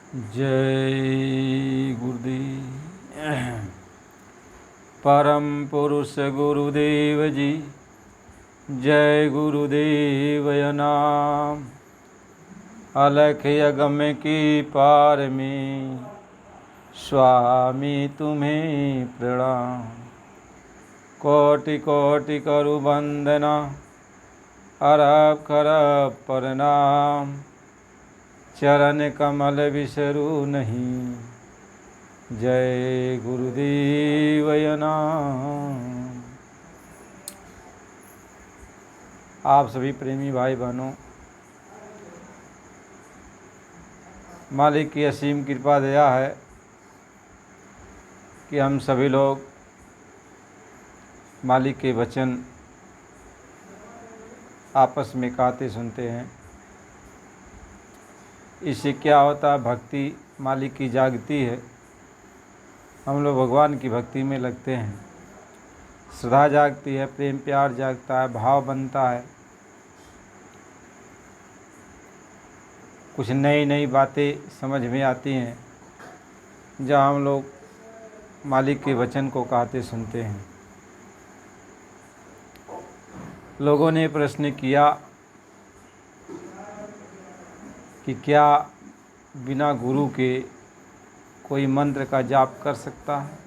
जय गुरुदेव। परम पुरुष गुरुदेव जी, जय गुरुदेव नाम। अलख यगम की पार में स्वामी तुम्हें प्रणाम। कोटि कोटि करु वंदना, अरब खरब प्रणाम। चरण कमल बिसरू नहीं, जय गुरुदेव नाम। आप सभी प्रेमी भाई बहनों, मालिक की असीम कृपा दया है कि हम सभी लोग मालिक के वचन आपस में कहते सुनते हैं। इससे क्या होता है, भक्ति मालिक की जागती है। हम लोग भगवान की भक्ति में लगते हैं, श्रद्धा जागती है, प्रेम प्यार जागता है, भाव बनता है। कुछ नई नई बातें समझ में आती हैं जब हम लोग मालिक के वचन को कहते सुनते हैं। लोगों ने प्रश्न किया कि क्या बिना गुरु के कोई मंत्र का जाप कर सकता है?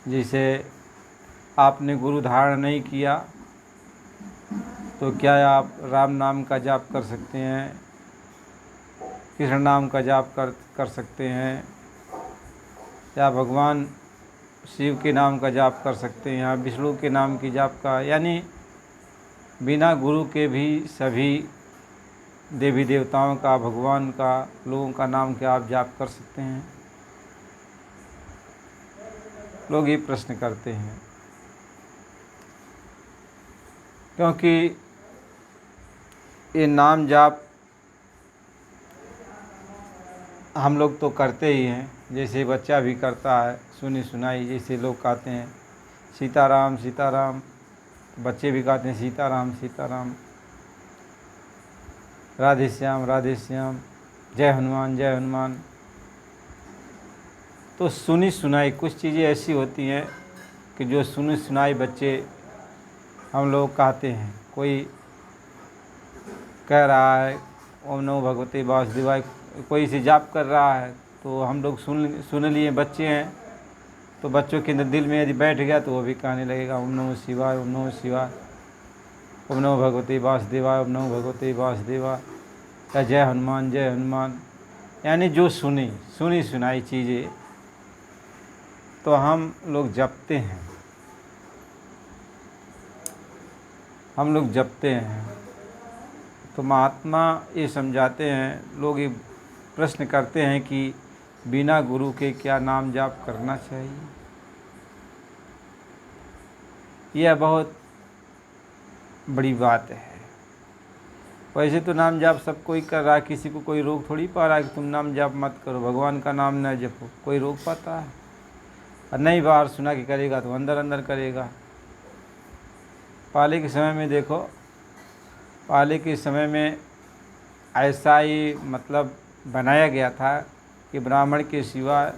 जैसे आपने गुरु धारण नहीं किया तो क्या आप राम नाम का जाप कर सकते हैं, कृष्ण नाम का जाप कर सकते हैं, या भगवान शिव के नाम का जाप कर सकते हैं, या विष्णु के नाम की जाप का, यानी बिना गुरु के भी सभी देवी देवताओं का, भगवान का, लोगों का नाम क्या आप जाप कर सकते हैं? लोग ये प्रश्न करते हैं क्योंकि ये नाम जाप हम लोग तो करते ही हैं। जैसे बच्चा भी करता है, सुनी सुनाई, जैसे लोग कहते हैं सीताराम सीताराम, बच्चे भी कहते हैं सीताराम सीताराम, राधे श्याम, जय हनुमान जय हनुमान। तो सुनी सुनाई कुछ चीज़ें ऐसी होती हैं कि जो सुनी सुनाई बच्चे हम लोग कहते हैं। कोई कह रहा है ओम नमो भगवते वासुदेवाय, कोई से जाप कर रहा है तो हम लोग सुन लिए, बच्चे हैं तो बच्चों के दिल में यदि बैठ गया तो वो भी कहने लगेगा ओम नमो शिवाय, ओम नमो शिवाय, ओम नमो भगवते वासुदेवाय, ओम नमो भगवते वासुदेवाय, या जय हनुमान। यानी जो सुनी सुनाई चीज़ें तो हम लोग जपते हैं, हम लोग जपते हैं। तो महात्मा ये समझाते हैं, लोग ये प्रश्न करते हैं कि बिना गुरु के क्या नाम जाप करना चाहिए। यह बहुत बड़ी बात है। वैसे तो नाम जाप सब कोई कर रहा है, किसी को कोई रोक थोड़ी पा रहा है कि तुम नाम जाप मत करो, भगवान का नाम न जपो, कोई रोक पाता है? और नहीं बाहर सुना कि करेगा तो अंदर अंदर करेगा। पहले के समय में देखो, पहले के समय में ऐसा ही मतलब बनाया गया था कि ब्राह्मण के सिवा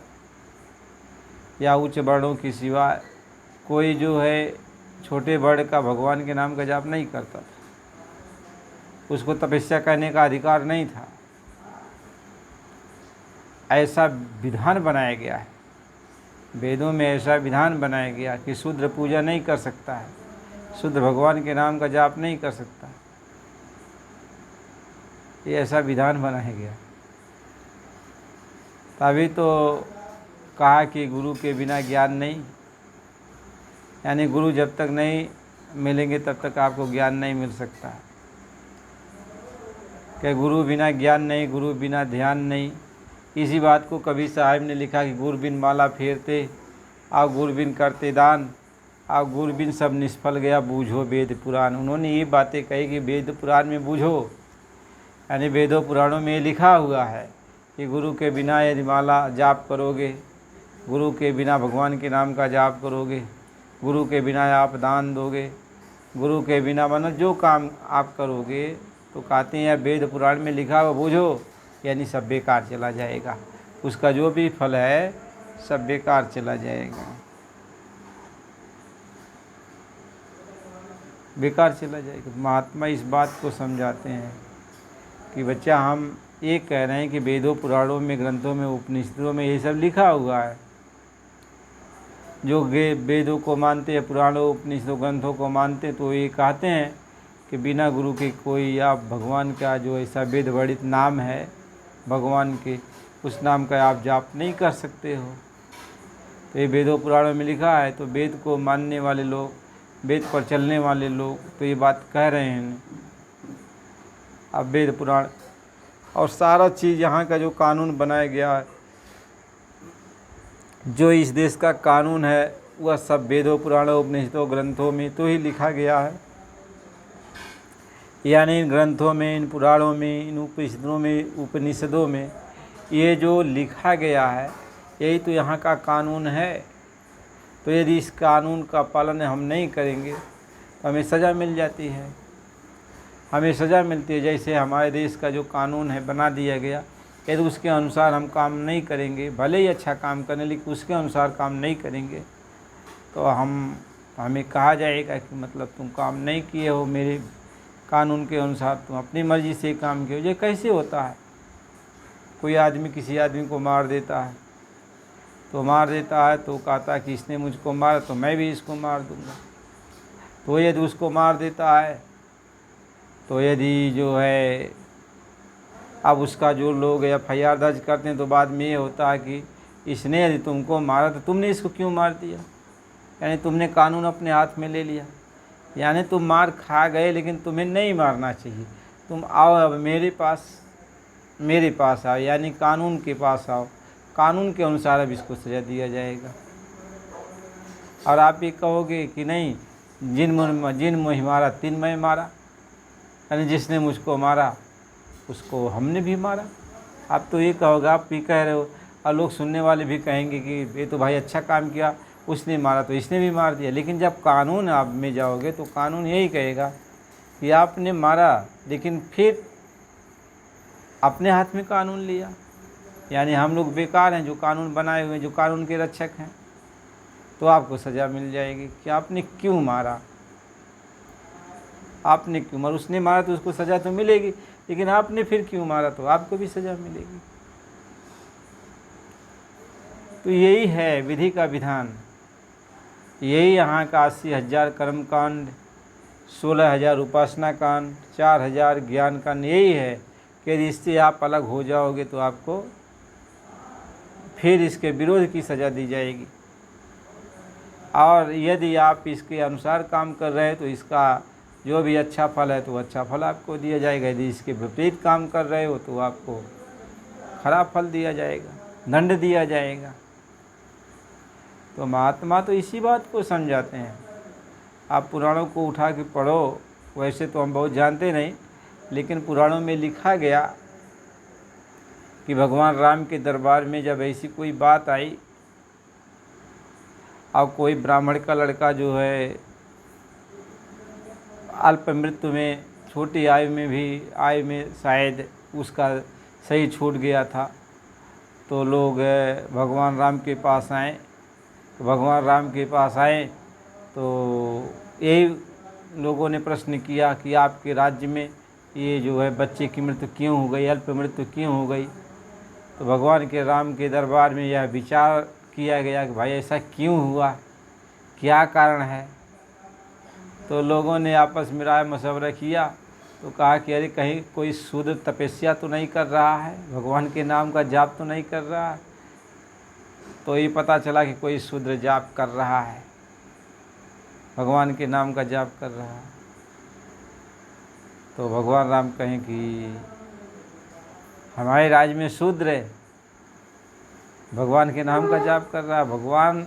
या उच्च वर्णों के सिवा कोई जो है छोटे बड़ का भगवान के नाम का जाप नहीं करता था। उसको तपस्या करने का अधिकार नहीं था। ऐसा विधान बनाया गया है, वेदों में ऐसा विधान बनाया गया कि शूद्र पूजा नहीं कर सकता है, शूद्र भगवान के नाम का जाप नहीं कर सकता। ये ऐसा विधान बनाया गया। तभी तो कहा कि गुरु के बिना ज्ञान नहीं, यानी गुरु जब तक नहीं मिलेंगे तब तक आपको ज्ञान नहीं मिल सकता। कि गुरु बिना ज्ञान नहीं, गुरु बिना ध्यान नहीं। इसी बात को कबीर साहब ने लिखा कि गुरु बिन माला फेरते, आप गुरु बिन करते दान, आप गुरु बिन सब निष्फल गया, बूझो वेद पुराण। उन्होंने ये बातें कही कि वेद पुराण में बूझो, यानी वेदों पुराणों में लिखा हुआ है कि गुरु के बिना यदि माला जाप करोगे, गुरु के बिना भगवान के नाम का जाप करोगे, गुरु के बिना आप दान दोगे, गुरु के बिना मतलब जो काम आप करोगे, तो कहते हैं वेद पुराण में लिखा हुआ बूझो। यानी सब बेकार चला जाएगा, उसका जो भी फल है सब बेकार चला जाएगा, बेकार चला जाएगा। महात्मा इस बात को समझाते हैं कि बच्चा हम ये कह रहे हैं कि वेदों पुराणों में, ग्रंथों में, उपनिषदों में ये सब लिखा हुआ है। जो वेदों को मानते हैं, पुराणों उपनिषदों ग्रंथों को मानते हैं, तो ये कहते हैं कि बिना गुरु के कोई, आप भगवान का जो ऐसा वेद वर्णित नाम है भगवान के, उस नाम का आप जाप नहीं कर सकते हो। तो ये वेदों पुराणों में लिखा है, तो वेद को मानने वाले लोग, वेद पर चलने वाले लोग तो ये बात कह रहे हैं। अब वेद पुराण और सारा चीज़ यहाँ का जो कानून बनाया गया है, जो इस देश का कानून है, वह सब वेदों पुराणों उपनिषदों ग्रंथों में तो ही लिखा गया है। यानी इन ग्रंथों में, इन पुराणों में, इन उपनिषदों में ये जो लिखा गया है, यही तो यहाँ का कानून है। तो यदि इस कानून का पालन हम नहीं करेंगे तो हमें सज़ा मिल जाती है, हमें सज़ा मिलती है। जैसे हमारे देश का जो कानून है बना दिया गया, यदि उसके अनुसार हम काम नहीं करेंगे, भले ही अच्छा काम करने, लेकिन उसके अनुसार काम नहीं करेंगे तो हमें कहा जाएगा कि मतलब तुम काम नहीं किए हो मेरे कानून के अनुसार, तुम अपनी मर्ज़ी से काम किए हो। ये कैसे होता है? कोई आदमी किसी आदमी को मार देता है, तो कहता है कि इसने मुझको मारा तो मैं भी इसको मार दूँगा। तो यदि उसको मार देता है, तो यदि जो है अब उसका जो लोग FIR दर्ज करते हैं, तो बाद में ये होता है कि इसने यदि तुमको मारा तो तुमने इसको क्यों मार दिया, यानी तुमने कानून अपने हाथ में ले लिया। यानी तुम मार खा गए, लेकिन तुम्हें नहीं मारना चाहिए। तुम आओ अब मेरे पास आओ, यानी कानून के पास आओ, कानून के अनुसार अब इसको सज़ा दिया जाएगा। और आप ये कहोगे कि नहीं, जिन मुझे मारा तिन मैं मारा, यानी जिसने मुझको मारा उसको हमने भी मारा। आप तो ये कहोगे, आप भी कह रहे हो, और लोग सुनने वाले भी कहेंगे कि ये तो भाई अच्छा काम किया, उसने मारा तो इसने भी मार दिया। लेकिन जब कानून आप में जाओगे तो कानून यही कहेगा कि आपने मारा, लेकिन फिर अपने हाथ में कानून लिया, यानी हम लोग बेकार हैं जो कानून बनाए हुए हैं, जो कानून के रक्षक हैं, तो आपको सज़ा मिल जाएगी कि आपने क्यों मारा, आपने क्यों मारा। उसने मारा तो उसको सज़ा तो मिलेगी, लेकिन आपने फिर क्यों मारा तो आपको भी सज़ा मिलेगी। तो यही है विधि का विधान, यही यहाँ का 80,000 कर्म कांड, 16,000 उपासना कांड, 4,000 ज्ञान कांड, यही है कि यदि इससे आप अलग हो जाओगे तो आपको फिर इसके विरोध की सज़ा दी जाएगी। और यदि आप इसके अनुसार काम कर रहे हैं तो इसका जो भी अच्छा फल है तो अच्छा फल आपको दिया जाएगा। यदि इसके विपरीत काम कर रहे हो तो आपको खराब फल दिया जाएगा, दंड दिया जाएगा। तो महात्मा तो इसी बात को समझाते हैं। आप पुराणों को उठा के पढ़ो, वैसे तो हम बहुत जानते नहीं, लेकिन पुराणों में लिखा गया कि भगवान राम के दरबार में जब ऐसी कोई बात आई और कोई ब्राह्मण का लड़का जो है अल्प मृत्यु में, छोटी आयु में शायद उसका सही छूट गया था, तो लोग भगवान राम के पास आए। तो यही लोगों ने प्रश्न किया कि आपके राज्य में ये जो है बच्चे की मृत्यु क्यों हो गई, अल्प मृत्यु क्यों हो गई। तो भगवान के राम के दरबार में यह विचार किया गया कि भाई ऐसा क्यों हुआ, क्या कारण है। तो लोगों ने आपस में राय मशवरा किया, तो कहा कि अरे कहीं कोई शूद्र तपस्या तो नहीं कर रहा है, भगवान के नाम का जाप तो नहीं कर रहा है। तो ये पता चला कि कोई शूद्र जाप कर रहा है, भगवान के नाम का जाप कर रहा है। तो भगवान राम कहें कि हमारे राज्य में शूद्र है, भगवान के नाम का जाप कर रहा है। भगवान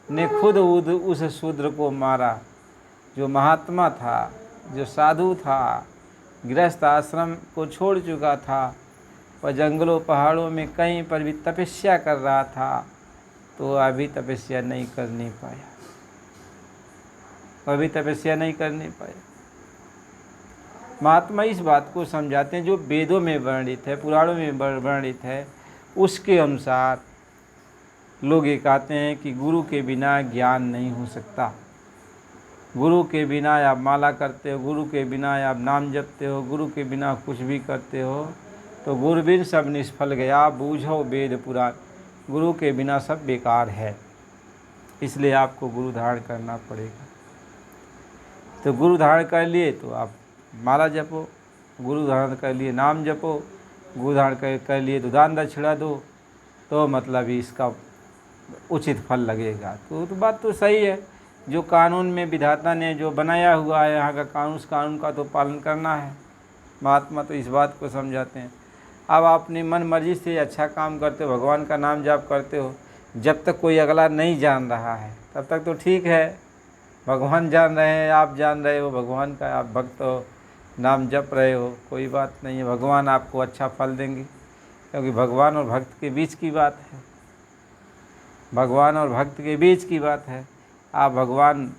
ने खुद उस शूद्र को मारा, जो महात्मा था, जो साधु था, गृहस्थ आश्रम को छोड़ चुका था, और जंगलों पहाड़ों में कहीं पर भी तपस्या कर रहा था, तो अभी तपस्या नहीं करने पाया, महात्मा इस बात को समझाते हैं जो वेदों में वर्णित है, पुराणों में वर्णित है, उसके अनुसार लोग ये कहते हैं कि गुरु के बिना ज्ञान नहीं हो सकता। गुरु के बिना आप माला करते हो, गुरु के बिना आप नाम जपते हो, गुरु के बिना कुछ भी करते हो तो गुरु बिन सब निष्फल गया, बूझो वेद पुराण। गुरु के बिना सब बेकार है, इसलिए आपको गुरु धारण करना पड़ेगा। तो गुरु धारण कर लिए तो आप माला जपो, गुरु धारण कर लिए नाम जपो, गुरु धारण कर लिए तो दान दक्षिणा दो, तो मतलब इसका उचित फल लगेगा। तो बात तो सही है। जो कानून में विधाता ने जो बनाया हुआ है यहाँ का कानून, उस कानून का तो पालन करना है। महात्मा तो इस बात को समझाते हैं। अब आप अपनी मन मर्जी से अच्छा काम करते हो, भगवान का नाम जाप करते हो, जब तक कोई अगला नहीं जान रहा है तब तक तो ठीक है। भगवान जान रहे हैं, आप जान रहे हो भगवान का, आप भक्त हो, नाम जप रहे हो, कोई बात नहीं है, भगवान आपको अच्छा फल देंगे। क्योंकि भगवान और भक्त के बीच की बात है, भगवान और भक्त के बीच की बात है। आप भगवान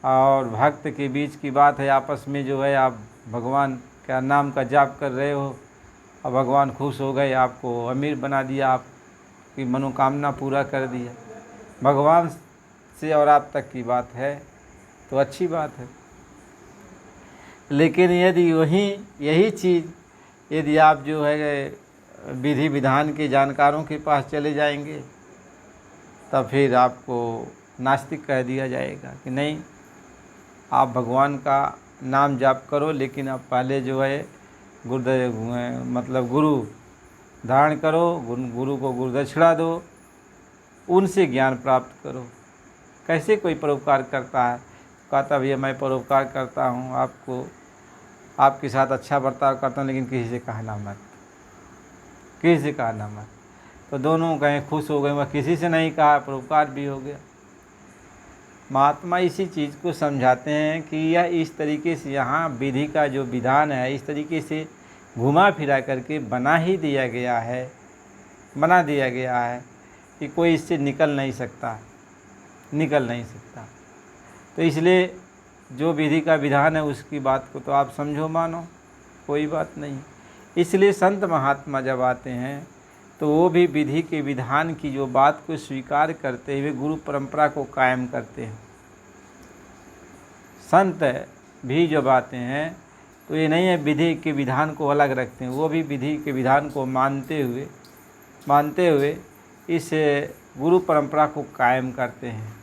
और भक्त के बीच की बात है, आपस में जो है आप भगवान का नाम का जाप कर रहे हो और भगवान खुश हो गए, आपको अमीर बना दिया, आपकी मनोकामना पूरा कर दिया। भगवान से और आप तक की बात है तो अच्छी बात है। लेकिन यदि यही चीज़ यदि आप जो है विधि विधान के जानकारों के पास चले जाएंगे तब फिर आपको नास्तिक कह दिया जाएगा कि नहीं, आप भगवान का नाम जाप करो, लेकिन आप पहले जो है गुरु धारण करो, गुरु को गुरु दक्षिणा दो, उनसे ज्ञान प्राप्त करो। कैसे कोई परोपकार करता है, कहता भैया मैं परोपकार करता हूँ, आपको आपके साथ अच्छा बर्ताव करता हूँ, लेकिन किसी से कहना मत, किसी से कहना मत। तो दोनों कहें खुश हो गए, वह किसी से नहीं कहा, परोपकार भी हो गया। महात्मा इसी चीज़ को समझाते हैं कि यह इस तरीके से यहाँ विधि का जो विधान है इस तरीके से घुमा फिरा करके बना दिया गया है कि कोई इससे निकल नहीं सकता। तो इसलिए जो विधि का विधान है उसकी बात को तो आप समझो मानो, कोई बात नहीं। इसलिए संत महात्मा जब आते हैं तो वो भी विधि के विधान की जो बात को स्वीकार करते हुए गुरु परंपरा को कायम करते हैं। संत भी जब आते हैं तो ये नहीं है विधि के विधान को अलग रखते हैं, वो भी विधि के विधान को मानते हुए इस गुरु परंपरा को कायम करते हैं।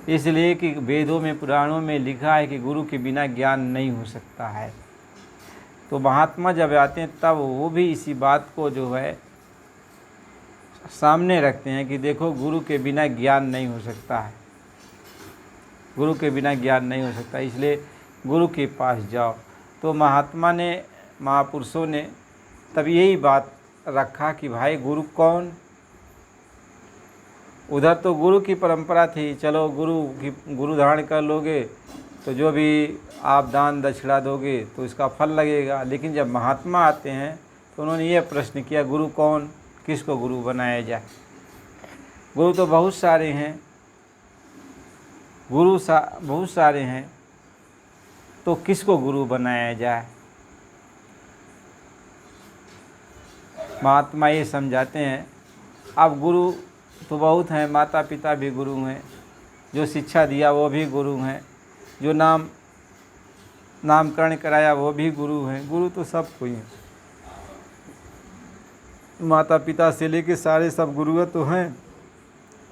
इसलिए कि वेदों में पुराणों में लिखा है कि गुरु के बिना ज्ञान नहीं हो सकता है। तो महात्मा जब आते हैं तब वो भी इसी बात को जो है सामने रखते हैं कि देखो गुरु के बिना ज्ञान नहीं हो सकता है, गुरु के बिना ज्ञान नहीं हो सकता, इसलिए गुरु के पास जाओ। तो महात्मा ने, महापुरुषों ने तब यही बात रखा कि भाई गुरु कौन। उधर तो गुरु की परंपरा थी, चलो गुरु धारण कर लोगे तो जो भी आप दान दक्षिणा दोगे तो इसका फल लगेगा। लेकिन जब महात्मा आते हैं तो उन्होंने ये प्रश्न किया, गुरु कौन, किसको गुरु बनाया जाए। गुरु तो बहुत सारे हैं, बहुत सारे हैं, तो किसको गुरु बनाया जाए। महात्मा ये समझाते हैं, अब गुरु तो बहुत हैं, माता पिता भी गुरु हैं, जो शिक्षा दिया वो भी गुरु हैं, जो नामकरण कराया वो भी गुरु हैं। गुरु तो सब कोई हैं, माता पिता से लेके सारे सब गुरु तो हैं,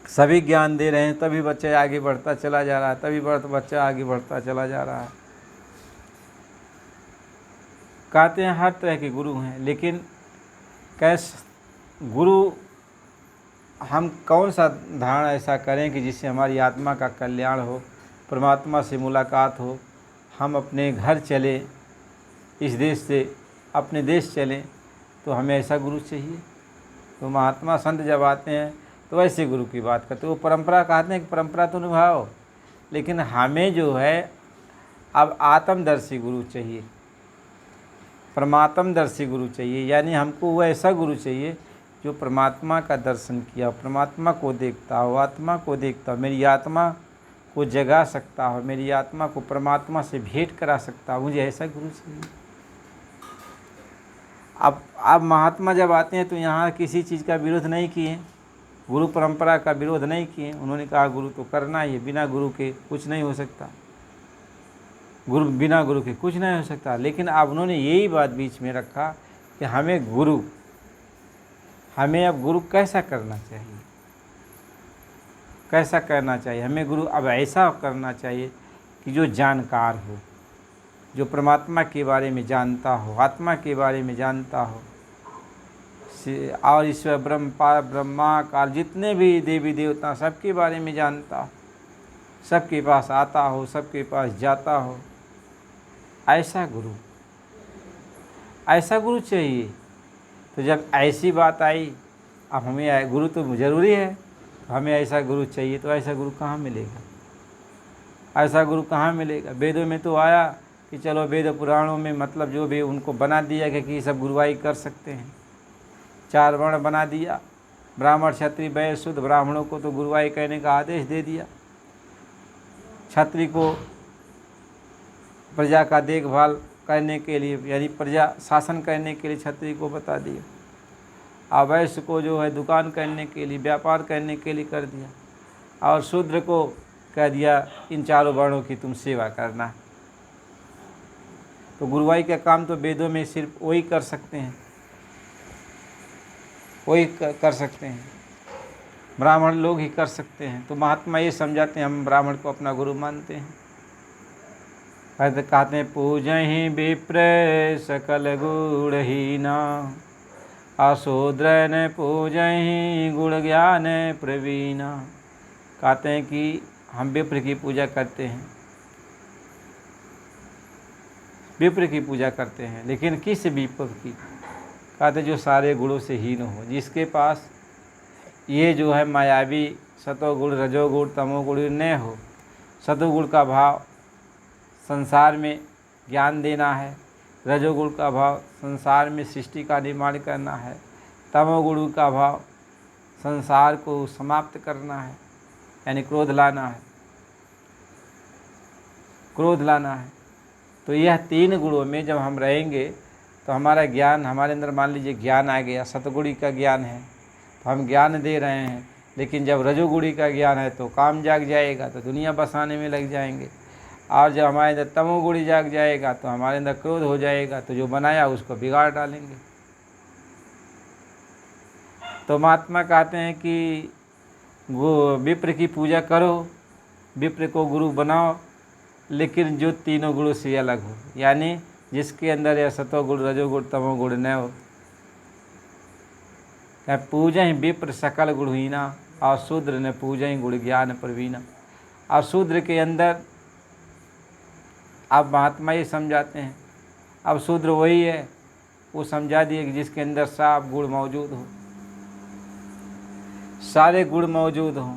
सभी ज्ञान दे रहे हैं, तभी बच्चा आगे बढ़ता चला जा रहा है, बच्चा आगे बढ़ता चला जा रहा है। कहते हैं हर तरह के गुरु हैं, लेकिन गुरु हम कौन सा धारण ऐसा करें कि जिससे हमारी आत्मा का कल्याण हो, परमात्मा से मुलाकात हो, हम अपने घर चले, इस देश से अपने देश चलें, तो हमें ऐसा गुरु चाहिए। तो महात्मा संत जब आते हैं तो ऐसे गुरु की बात करते, वो परंपरा कहते हैं कि परंपरा तो निभाओ, लेकिन हमें जो है अब आत्मदर्शी गुरु चाहिए, परमात्मदर्शी गुरु चाहिए। यानी हमको वो ऐसा गुरु चाहिए जो परमात्मा का दर्शन किया, परमात्मा को देखता हो, आत्मा को देखता हो, मेरी आत्मा को जगा सकता हो, मेरी आत्मा को परमात्मा से भेंट करा सकता हो, मुझे ऐसा गुरु चाहिए। अब महात्मा जब आते हैं तो यहाँ किसी चीज़ का विरोध नहीं किए, गुरु परंपरा का विरोध नहीं किए। उन्होंने कहा गुरु तो करना ही है, बिना गुरु के कुछ नहीं हो सकता, बिना गुरु के कुछ नहीं हो सकता। लेकिन अब उन्होंने यही बात बीच में रखा कि हमें अब गुरु कैसा करना चाहिए, कैसा करना चाहिए। हमें गुरु अब ऐसा करना चाहिए कि जो जानकार हो, जो परमात्मा के बारे में जानता हो, आत्मा के बारे में जानता हो, और ईश्वर ब्रह्मा काल जितने भी देवी देवता सबके बारे में जानता हो, सबके पास आता हो, सबके पास जाता हो, ऐसा गुरु चाहिए। तो जब ऐसी बात आई, अब हमें गुरु तो ज़रूरी है, हमें ऐसा गुरु चाहिए, तो ऐसा गुरु कहाँ मिलेगा, ऐसा गुरु कहाँ मिलेगा। वेदों में तो आया कि चलो वेद पुराणों में मतलब जो भी उनको बना दिया गया कि सब गुरुवाई कर सकते हैं, 4 वर्ण बना दिया, ब्राह्मण क्षत्रिय वैश्य शूद्र। ब्राह्मणों को तो गुरुवाई कहने का आदेश दे दिया, क्षत्रिय को प्रजा का देखभाल करने के लिए यानी प्रजा शासन करने के लिए क्षत्रिय को बता दिया, और वैश्य को जो है दुकान करने के लिए, व्यापार करने के लिए कर दिया, और शूद्र को कह दिया इन 4 वर्णों की तुम सेवा करना। तो गुरुवाई का काम तो वेदों में सिर्फ वही कर सकते हैं, वही कर सकते हैं, ब्राह्मण लोग ही कर सकते हैं। तो महात्मा ये समझाते हैं, हम ब्राह्मण को अपना गुरु मानते हैं। कहते हैं पूजहि विप्र सकल गुणहीना, अशूद्रन पूजहि गुण ज्ञान प्रवीणा। कहते हैं कि हम विप्र की पूजा करते हैं, विप्र की पूजा करते हैं, लेकिन किस विप्र की। कहते जो सारे गुणों से हीन हो, जिसके पास ये जो है मायावी सतोगुण रजोगुण तमोगुण न हो। सतोगुण का भाव संसार में ज्ञान देना है, रजोगुण का भाव संसार में सृष्टि का निर्माण करना है, तमोगुण का भाव संसार को समाप्त करना है, यानी क्रोध लाना है, क्रोध लाना है। तो यह 3 गुणों में जब हम रहेंगे तो हमारा ज्ञान, हमारे अंदर मान लीजिए ज्ञान आ गया, सतगुणी का ज्ञान है तो हम ज्ञान दे रहे हैं। लेकिन जब रजोगुणी का ज्ञान है तो काम जाग जाएगा, तो दुनिया बसाने में लग जाएंगे। और जब हमारे अंदर तमोगुणी जाग जाएगा तो हमारे अंदर क्रोध हो जाएगा, तो जो बनाया उसको बिगाड़ डालेंगे। तो महात्मा कहते हैं कि विप्र की पूजा करो, विप्र को गुरु बनाओ, लेकिन जो 3 गुणों से अलग हो, यानी जिसके अंदर यह सतोगुण रजोगुण तमोगुण न हो। पूजहि विप्र सकल गुणहीना, और शूद्र न पूजहि गुण ज्ञान प्रवीणा। और शूद्र के अंदर अब महात्मा ये समझाते हैं, अब शूद्र वही है, वो समझा दिए कि जिसके अंदर सब गुण मौजूद हो, सारे गुण मौजूद हों।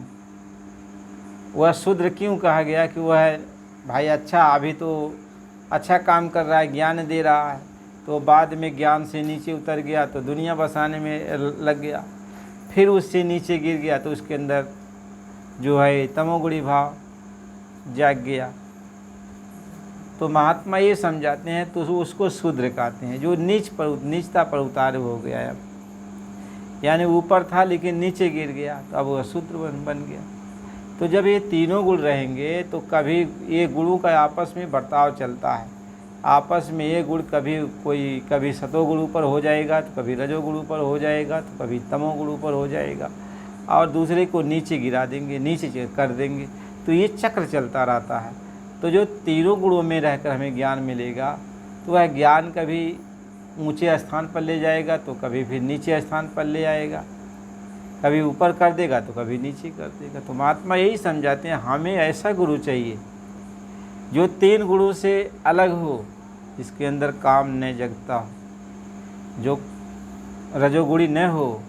वह शूद्र क्यों कहा गया कि वह है भाई अच्छा, अभी तो अच्छा काम कर रहा है, ज्ञान दे रहा है, तो बाद में ज्ञान से नीचे उतर गया तो दुनिया बसाने में लग गया, फिर उससे नीचे गिर गया तो उसके अंदर जो है तमोगुणी भाव जाग गया। तो महात्मा ये समझाते हैं, तो उसको शूद्र कहते हैं, जो नीचता पर उतार हो गया है, यानी ऊपर था लेकिन नीचे गिर गया, तो अब वह शूद्र बन गया। तो जब ये 3 गुण रहेंगे तो कभी ये गुणों का आपस में बर्ताव चलता है, आपस में ये गुण कभी सतोगुण ऊपर हो जाएगा, तो कभी रजोगुण ऊपर हो जाएगा, तो कभी तमोगुण ऊपर हो जाएगा, और दूसरे को नीचे गिरा देंगे, नीचे कर देंगे। तो ये चक्र चलता रहता है। तो जो 3 गुणों में रहकर हमें ज्ञान मिलेगा, तो वह ज्ञान कभी ऊंचे स्थान पर ले जाएगा, तो कभी फिर नीचे स्थान पर ले आएगा, कभी ऊपर कर देगा तो कभी नीचे कर देगा। तो महात्मा यही समझाते हैं, हमें ऐसा गुरु चाहिए जो 3 गुणों से अलग हो, जिसके अंदर काम न जगता हो, जो रजोगुणी न हो,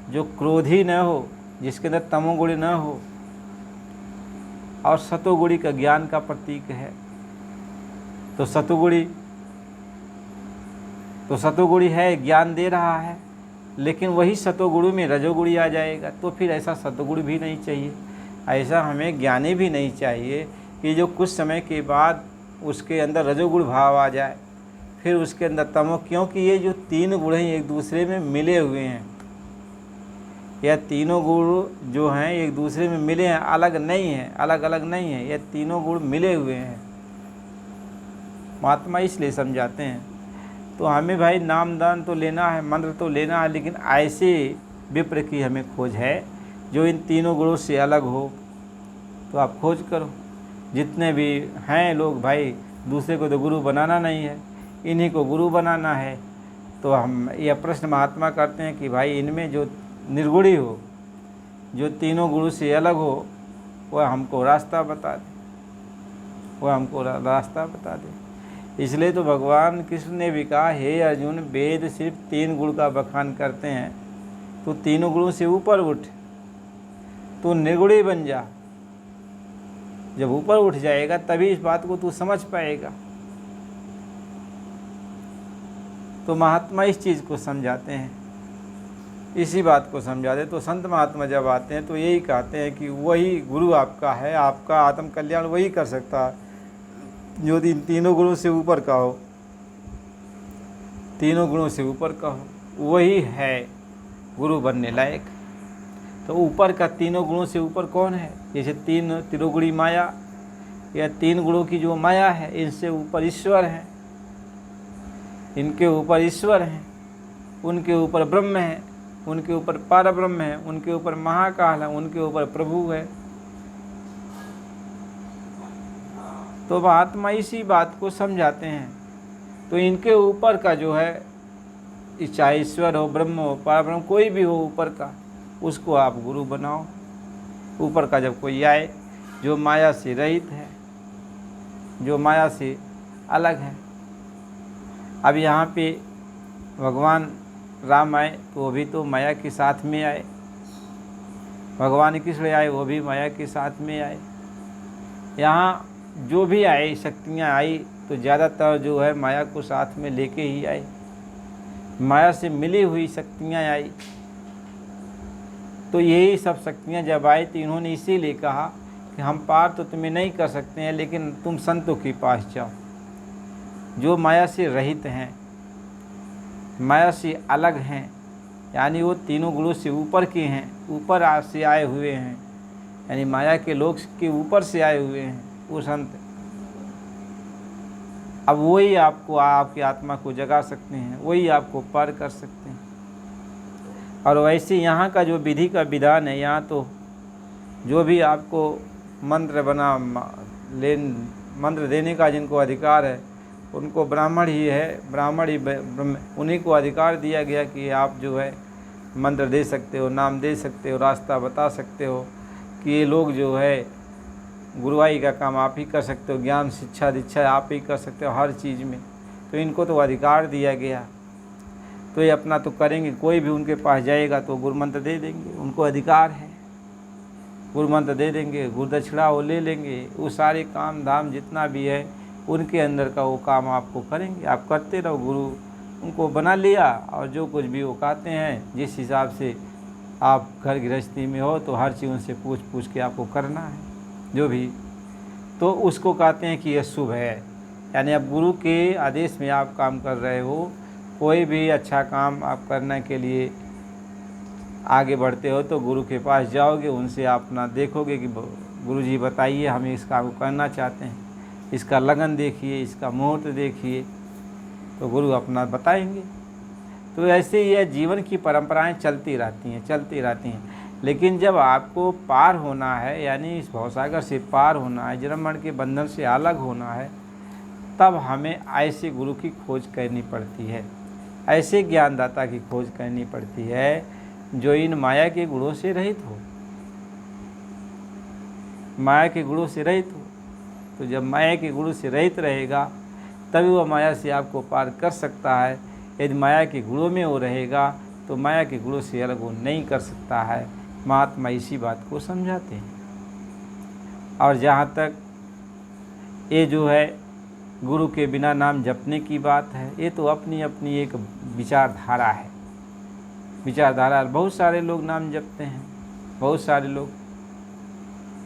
जो क्रोधी न हो, जिसके अंदर तमोगुणी न हो, और सतोगुणी का ज्ञान का प्रतीक है। तो सतोगुणी है, ज्ञान दे रहा है, लेकिन वही सतोगुणी में रजोगुणी आ जाएगा, तो फिर ऐसा सतोगुण भी नहीं चाहिए। ऐसा हमें ज्ञानी भी नहीं चाहिए कि जो कुछ समय के बाद उसके अंदर रजोगुण भाव आ जाए, फिर उसके अंदर तमो, क्योंकि ये जो तीन गुण हैं एक दूसरे में मिले हुए हैं। यह तीनों गुण जो हैं एक दूसरे में मिले हैं, अलग नहीं हैं, अलग अलग नहीं हैं, यह तीनों गुण मिले हुए हैं। महात्मा इसलिए समझाते हैं। तो हमें भाई नाम दान तो लेना है, मंत्र तो लेना है, लेकिन ऐसे विप्र की हमें खोज है जो इन तीनों गुणों से अलग हो। तो आप खोज करो। जितने भी हैं लोग भाई, दूसरे को तो गुरु बनाना नहीं है, इन्हीं को गुरु बनाना है। तो हम यह प्रश्न महात्मा करते हैं कि भाई इनमें जो निर्गुणी हो, जो तीनों गुरु से अलग हो, वह हमको रास्ता बता दे, वह हमको रास्ता बता दे। इसलिए तो भगवान कृष्ण ने भी कहा, हे अर्जुन, वेद सिर्फ 3 गुण का बखान करते हैं, तो तीनों गुणों से ऊपर उठ, तू निर्गुणी बन जा। जब ऊपर उठ जाएगा तभी इस बात को तू समझ पाएगा। तो महात्मा इस चीज़ को समझाते हैं, इसी बात को समझाते। तो संत महात्मा जब आते हैं तो यही कहते हैं कि वही गुरु आपका है, आपका आत्म कल्याण वही कर सकता है जो इन तीनों गुणों से ऊपर का हो, तीनों गुणों से ऊपर का हो, वही है गुरु बनने लायक। तो ऊपर का तीनों गुणों से ऊपर कौन है? जैसे तिरुगुणी माया, या 3 गुणों की जो माया है, इनसे ऊपर ईश्वर है, इनके ऊपर ईश्वर हैं, उनके ऊपर ब्रह्म है, उनके ऊपर पार ब्रह्म है, उनके ऊपर महाकाल है, उनके ऊपर प्रभु है। तो महात्मा इसी बात को समझाते हैं। तो इनके ऊपर का जो है, चाहे ईश्वर हो, ब्रह्म हो, पार ब्रह्म, कोई भी हो ऊपर का, उसको आप गुरु बनाओ। ऊपर का जब कोई आए जो माया से रहित है, जो माया से अलग है। अब यहाँ पे भगवान राम आए तो वो भी तो माया के साथ में आए, भगवान कृष्ण आए वो भी माया के साथ में आए। यहाँ जो भी आए, शक्तियाँ आई, तो ज़्यादातर जो है माया को साथ में लेके ही आए, माया से मिली हुई शक्तियाँ आई। तो यही सब शक्तियाँ जब आई तो इन्होंने इसीलिए कहा कि हम पार तो तुम्हें नहीं कर सकते हैं, लेकिन तुम संतों के पास जाओ जो माया से रहित हैं, माया से अलग हैं, यानी वो तीनों गुणों से ऊपर के हैं, ऊपर से आए हुए हैं, यानी माया के लोक के ऊपर से आए हुए हैं वो संत। अब वही आपको, आपकी आत्मा को जगा सकते हैं, वही आपको पार कर सकते हैं। और वैसे यहाँ का जो विधि का विधान है, यहाँ तो जो भी आपको मंत्र देने का जिनको अधिकार है उनको ब्राह्मण ही है, ब्राह्मण ही उन्हीं को अधिकार दिया गया कि आप जो है मंत्र दे सकते हो, नाम दे सकते हो, रास्ता बता सकते हो, कि ये लोग जो है गुरुवाई का काम आप ही कर सकते हो, ज्ञान शिक्षा दीक्षा आप ही कर सकते हो हर चीज़ में। तो इनको तो अधिकार दिया गया, तो ये अपना तो करेंगे। कोई भी उनके पास जाएगा तो गुरु मंत्र दे देंगे, उनको अधिकार है, गुरु मंत्र दे देंगे, गुरु दक्षिणा वो ले लेंगे, वो सारे काम धाम जितना भी है उनके अंदर का वो काम आपको करेंगे, आप करते रहो। गुरु उनको बना लिया, और जो कुछ भी वो कहते हैं, जिस हिसाब से आप घर गृहस्थी में हो तो हर चीज़ उनसे पूछ पूछ के आपको करना है जो भी, तो उसको कहते हैं कि यह शुभ है। यानी अब गुरु के आदेश में आप काम कर रहे हो, कोई भी अच्छा काम आप करने के लिए आगे बढ़ते हो तो गुरु के पास जाओगे, उनसे आप अपना देखोगे कि गुरुजी बताइए हमें इस काम को करना चाहते हैं, इसका लगन देखिए, इसका मुहूर्त देखिए, तो गुरु अपना बताएंगे। तो ऐसे ये जीवन की परंपराएं चलती रहती हैं। लेकिन जब आपको पार होना है, यानी इस भवसागर से पार होना है, जन्म मरण के बंधन से अलग होना है, तब हमें ऐसे गुरु की खोज करनी पड़ती है, ऐसे ज्ञानदाता की खोज करनी पड़ती है जो इन माया के गुणों से रहित हो, माया के गुणों से रहित हो। तो जब माया के गुणों से रहित रहेगा तभी वह माया से आपको पार कर सकता है। यदि माया के गुणों में वो रहेगा तो माया के गुणों से अलग वो नहीं कर सकता है। महात्मा इसी बात को समझाते हैं। और जहाँ तक ये जो है गुरु के बिना नाम जपने की बात है, ये तो अपनी अपनी एक विचारधारा है। बहुत सारे लोग नाम जपते हैं, बहुत सारे लोग,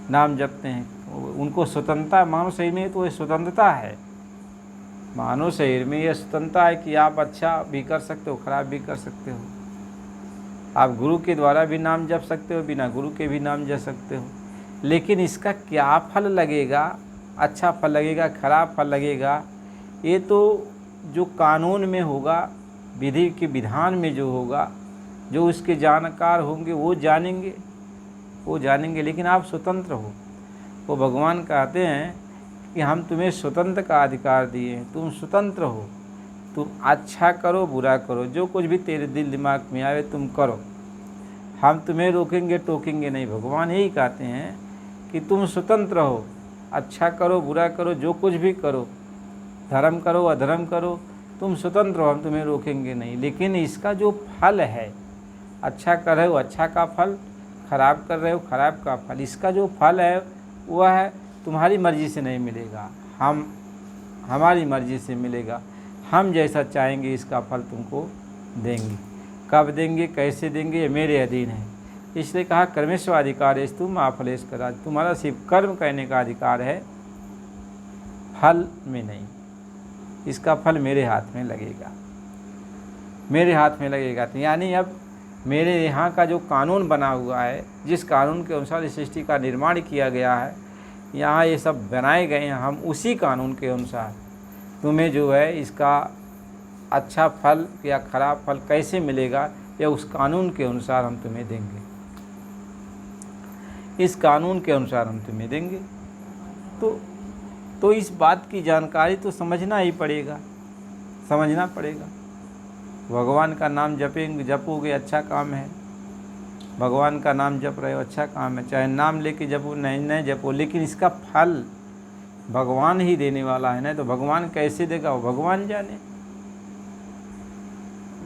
नाम जपते हैं, उनको स्वतंत्रता, मानव शरीर में तो ये स्वतंत्रता है, मानव शरीर में यह स्वतंत्रता है कि आप अच्छा भी कर सकते हो, खराब भी कर सकते हो। आप गुरु के द्वारा भी नाम जप सकते हो, बिना गुरु के भी नाम जप सकते हो, लेकिन इसका क्या फल लगेगा, अच्छा फल लगेगा, खराब फल लगेगा, ये तो जो कानून में होगा, विधि के विधान में जो होगा, जो उसके जानकार होंगे वो जानेंगे। लेकिन आप स्वतंत्र हो। वो भगवान कहते हैं कि हम तुम्हें स्वतंत्र का अधिकार दिए हैं, तुम स्वतंत्र हो, तुम अच्छा करो बुरा करो, जो कुछ भी तेरे दिल दिमाग में आए तुम करो, हम तुम्हें रोकेंगे टोकेंगे नहीं। भगवान यही कहते हैं कि तुम स्वतंत्र हो, अच्छा करो बुरा करो, जो कुछ भी करो, धर्म करो अधर्म करो, तुम स्वतंत्र हो, हम तुम्हें रोकेंगे नहीं। लेकिन इसका जो फल है, अच्छा कर रहे हो अच्छा का फल, खराब कर रहे हो खराब का फल, इसका जो फल है वह है तुम्हारी मर्ज़ी से नहीं मिलेगा, हमारी मर्ज़ी से मिलेगा। हम जैसा चाहेंगे इसका फल तुमको देंगे। कब देंगे, कैसे देंगे, ये मेरे अधीन है। इसलिए कहा कर्मेश्वराधिकार तुम मा फलेश करा, तुम्हारा सिर्फ कर्म करने का अधिकार है, फल में नहीं। इसका फल मेरे हाथ में लगेगा, मेरे हाथ में लगेगा। तो यानी अब मेरे यहाँ का जो कानून बना हुआ है, जिस कानून के अनुसार इस सृष्टि का निर्माण किया गया है, यहाँ ये सब बनाए गए हैं, हम उसी कानून के अनुसार तुम्हें जो है इसका अच्छा फल या खराब फल कैसे मिलेगा, या उस कानून के अनुसार हम तुम्हें देंगे, इस कानून के अनुसार हम तुम्हें देंगे। तो इस बात की जानकारी तो समझना ही पड़ेगा, समझना पड़ेगा। भगवान का नाम जपोगे अच्छा काम है, भगवान का नाम जप रहे हो अच्छा काम है, चाहे नाम लेके जपो नहीं जपो, लेकिन इसका फल भगवान ही देने वाला है। नहीं तो भगवान कैसे देगा, वो भगवान जाने।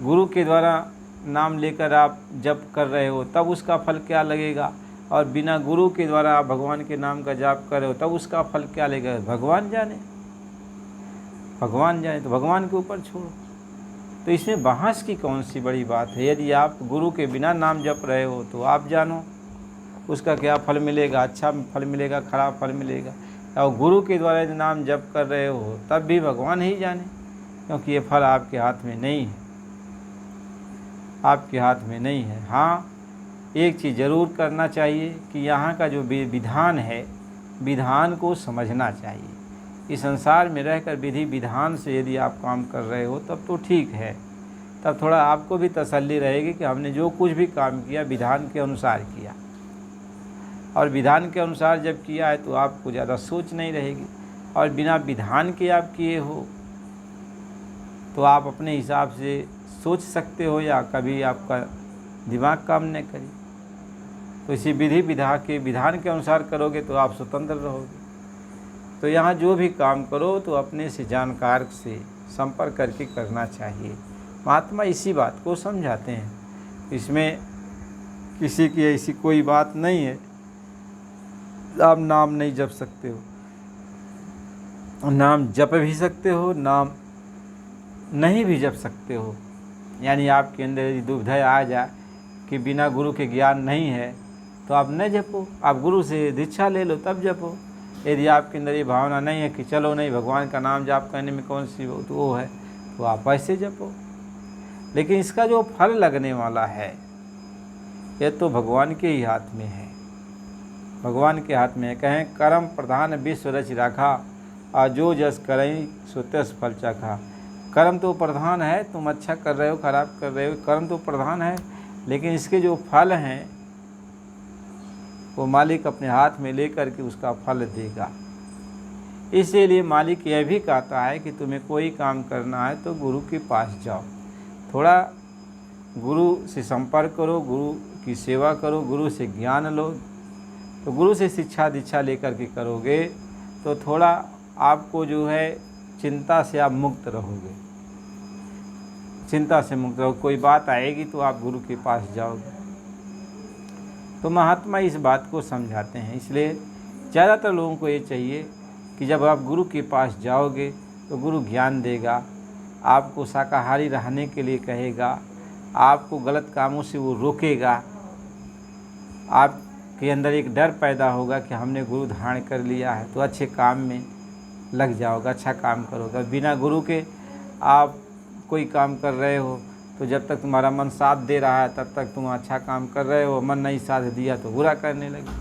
गुरु के द्वारा नाम लेकर आप जप कर रहे हो तब उसका फल क्या लगेगा, और बिना गुरु के द्वारा आप भगवान के नाम का जाप कर रहे हो तब उसका फल क्या लगेगा, भगवान जाने, भगवान जाने। तो भगवान के ऊपर छोड़ो। तो इसमें बहस की कौन सी बड़ी बात है। यदि आप गुरु के बिना नाम जप रहे हो तो आप जानो उसका क्या फल मिलेगा, अच्छा फल मिलेगा खराब फल मिलेगा, और गुरु के द्वारा यदि नाम जप कर रहे हो तब भी भगवान ही जाने, क्योंकि ये फल आपके हाथ में नहीं है, आपके हाथ में नहीं है। हाँ, एक चीज़ ज़रूर करना चाहिए कि यहाँ का जो विधान है, विधान को समझना चाहिए। इस संसार में रहकर विधि विधान से यदि आप काम कर रहे हो तब तो ठीक है, तब थोड़ा आपको भी तसल्ली रहेगी कि हमने जो कुछ भी काम किया विधान के अनुसार किया, और विधान के अनुसार जब किया है तो आपको ज़्यादा सोच नहीं रहेगी। और बिना विधान के आप किए हो तो आप अपने हिसाब से सोच सकते हो, या कभी आपका दिमाग काम नहीं करे। तो इसी विधान के अनुसार करोगे तो आप स्वतंत्र रहोगे। तो यहाँ जो भी काम करो तो अपने से जानकार से संपर्क करके करना चाहिए। महात्मा इसी बात को समझाते हैं, इसमें किसी की ऐसी कोई बात नहीं है आप नाम नहीं जप सकते हो, नाम जप भी सकते हो, नाम नहीं भी जप सकते हो। यानी आपके अंदर यदि दुविधा आ जाए कि बिना गुरु के ज्ञान नहीं है तो आप न जपो, आप गुरु से दीक्षा ले लो तब जपो। यदि आपके अंदर ये भावना नहीं है कि चलो नहीं भगवान का नाम जाप करने में कौन सी वो है, तो आप ऐसे जपो। लेकिन इसका जो फल लगने वाला है ये तो भगवान के ही हाथ में है, भगवान के हाथ में है। कहें कर्म प्रधान विश्व रच राखा, और जो जस करें सो तस फल चाखा। कर्म तो प्रधान है, तुम अच्छा कर रहे हो खराब कर रहे हो, कर्म तो प्रधान है, लेकिन इसके जो फल हैं वो मालिक अपने हाथ में लेकर के उसका फल देगा। इसीलिए मालिक यह भी कहता है कि तुम्हें कोई काम करना है तो गुरु के पास जाओ, थोड़ा गुरु से संपर्क करो, गुरु की सेवा करो, गुरु से ज्ञान लो। तो गुरु से शिक्षा दीक्षा लेकर के करोगे तो थोड़ा आपको जो है चिंता से आप मुक्त रहोगे, चिंता से मुक्त रहो। कोई बात आएगी तो आप गुरु के पास जाओगे। तो महात्मा इस बात को समझाते हैं। इसलिए ज़्यादातर लोगों को ये चाहिए कि जब आप गुरु के पास जाओगे तो गुरु ज्ञान देगा, आपको शाकाहारी रहने के लिए कहेगा, आपको गलत कामों से वो रोकेगा, के अंदर एक डर पैदा होगा कि हमने गुरु धारण कर लिया है तो अच्छे काम में लग जाओगे, अच्छा काम करोगे। बिना गुरु के आप कोई काम कर रहे हो तो जब तक तुम्हारा मन साथ दे रहा है तब तक तुम अच्छा काम कर रहे हो, मन नहीं साथ दिया तो बुरा करने लगे,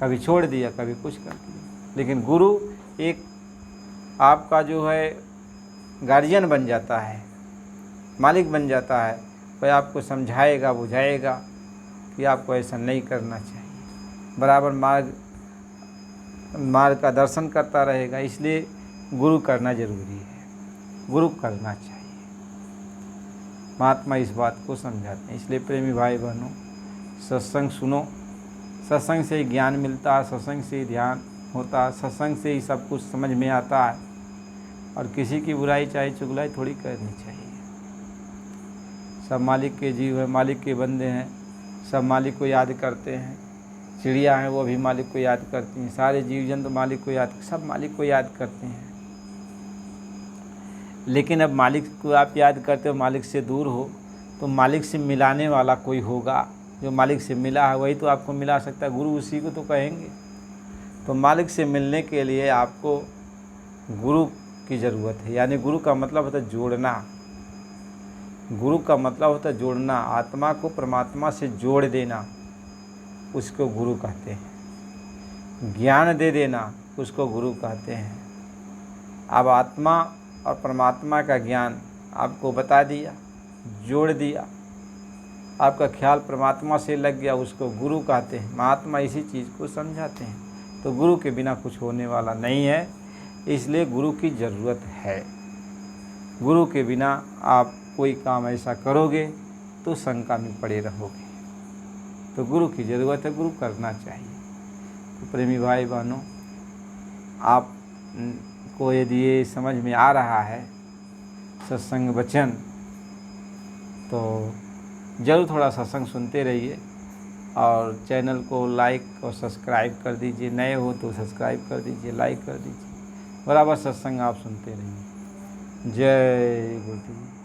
कभी छोड़ दिया कभी कुछ कर दिया। लेकिन गुरु एक आपका जो है गार्जियन बन जाता है, मालिक बन जाता है, वह आपको समझाएगा बुझाएगा कि आपको ऐसा नहीं करना चाहिए, बराबर मार्ग का दर्शन करता रहेगा। इसलिए गुरु करना जरूरी है, गुरु करना चाहिए। महात्मा इस बात को समझाते हैं। इसलिए प्रेमी भाई बहनों, सत्संग सुनो, सत्संग से ही ज्ञान मिलता है, सत्संग से ही ध्यान होता है, सत्संग से ही सब कुछ समझ में आता है। और किसी की बुराई चाहे चुगलाई थोड़ी करनी चाहिए। सब मालिक के जीव है, मालिक के बंदे हैं, सब मालिक को याद करते हैं। चिड़िया हैं वो भी मालिक को याद करती हैं, सारे जीव जंतु मालिक को याद, सब मालिक को याद करते हैं। लेकिन अब मालिक को आप याद करते हो, मालिक से दूर हो, तो मालिक से मिलाने वाला कोई होगा। जो मालिक से मिला है वही तो आपको मिला सकता है, गुरु उसी को तो कहेंगे। तो मालिक से मिलने के लिए आपको गुरु की ज़रूरत है। यानी गुरु का मतलब होता है जोड़ना, गुरु का मतलब होता है जोड़ना, आत्मा को परमात्मा से जोड़ देना, उसको गुरु कहते हैं। ज्ञान दे देना, उसको गुरु कहते हैं। अब आत्मा और परमात्मा का ज्ञान आपको बता दिया, जोड़ दिया, आपका ख्याल परमात्मा से लग गया, उसको गुरु कहते हैं। महात्मा इसी चीज़ को समझाते हैं। तो गुरु के बिना कुछ होने वाला नहीं है, इसलिए गुरु की ज़रूरत है। गुरु के बिना आप कोई काम ऐसा करोगे तो शंका में पड़े रहोगे। तो गुरु की ज़रूरत है, गुरु करना चाहिए। तो प्रेमी भाई बहनों, आप को यदि ये समझ में आ रहा है सत्संग वचन, तो ज़रूर थोड़ा सत्संग सुनते रहिए और चैनल को लाइक और सब्सक्राइब कर दीजिए। नए हो तो सब्सक्राइब कर दीजिए, लाइक कर दीजिए, बराबर सत्संग आप सुनते रहिए। जय गुरुदेव।